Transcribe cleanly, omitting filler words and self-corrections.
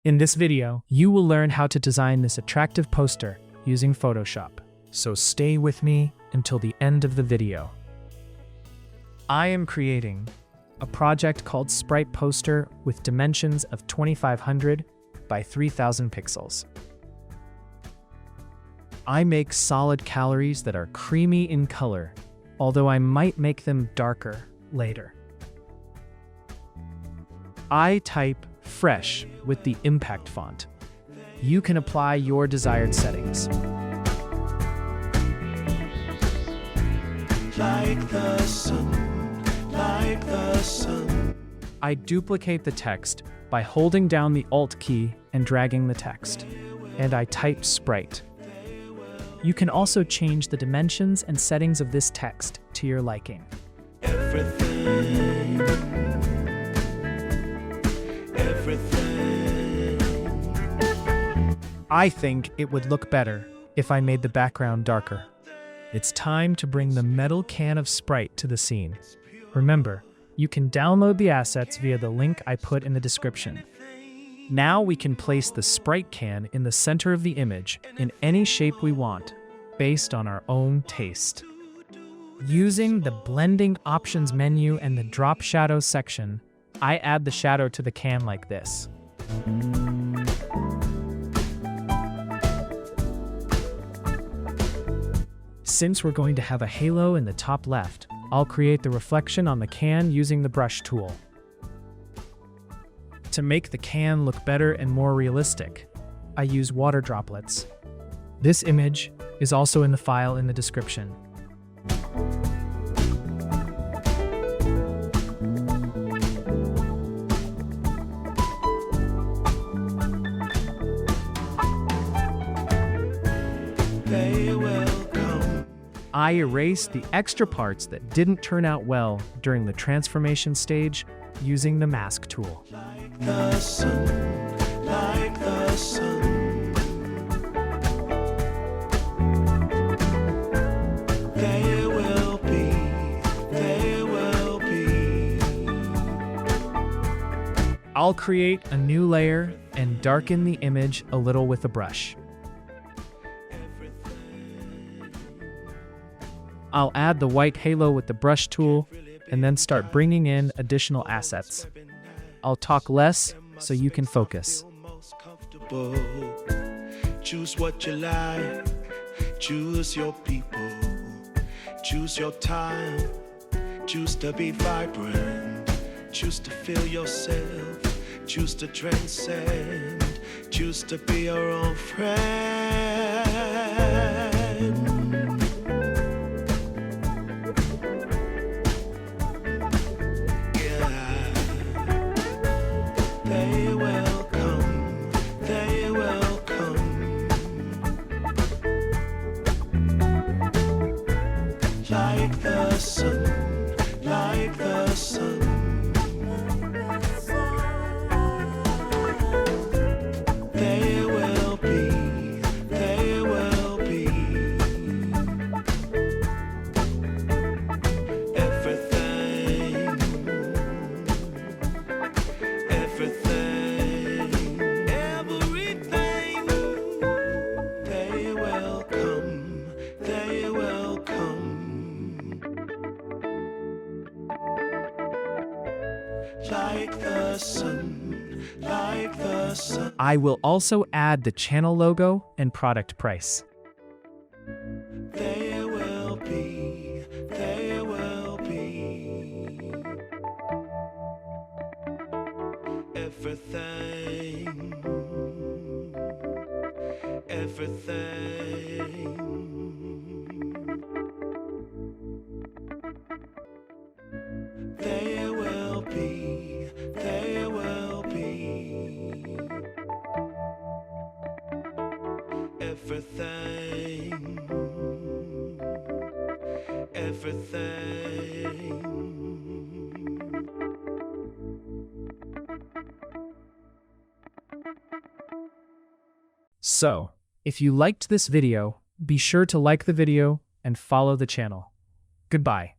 In this video, you will learn how to design this attractive poster using Photoshop. So stay with me until the end of the video. I am creating a project called Sprite Poster with dimensions of 2500 by 3000 pixels. I make solid calories that are creamy in color, although I might make them darker later. I type fresh with the impact font. You can apply your desired settings. Like the sun, like the sun. I duplicate the text by holding down the Alt key and dragging the text, and I type Sprite. You can also change the dimensions and settings of this text to your liking. Everything. I think it would look better if I made the background darker. It's time to bring the metal can of Sprite to the scene. Remember, you can download the assets via the link I put in the description. Now we can place the Sprite can in the center of the image in any shape we want, based on our own taste. Using the Blending Options menu and the Drop Shadows section, I add the shadow to the can like this. Since we're going to have a halo in the top left, I'll create the reflection on the can using the brush tool. To make the can look better and more realistic, I use water droplets. This image is also in the file in the description. They will come. I erase the extra parts that didn't turn out well during the transformation stage using the mask tool. Like the sun, like the sun. They will be, they will be. I'll create a new layer and darken the image a little with a brush. I'll add the white halo with the brush tool and then start bringing in additional assets. I'll talk less so you can focus. Most comfortable. Choose what you like. Choose your people. Choose your time. Choose to be vibrant. Choose to feel yourself. Choose to transcend. Choose to be your own friend. They will come, they will come. Like the sun, like the sun. They will be, they will be. Everything. Everything, everything. They will come, they will come. Like the sun, like the sun. I will also add the channel logo and product price. They will be, they will be. Everything, everything. They will be, they will be. Everything, everything. So, if you liked this video, be sure to like the video and follow the channel. Goodbye.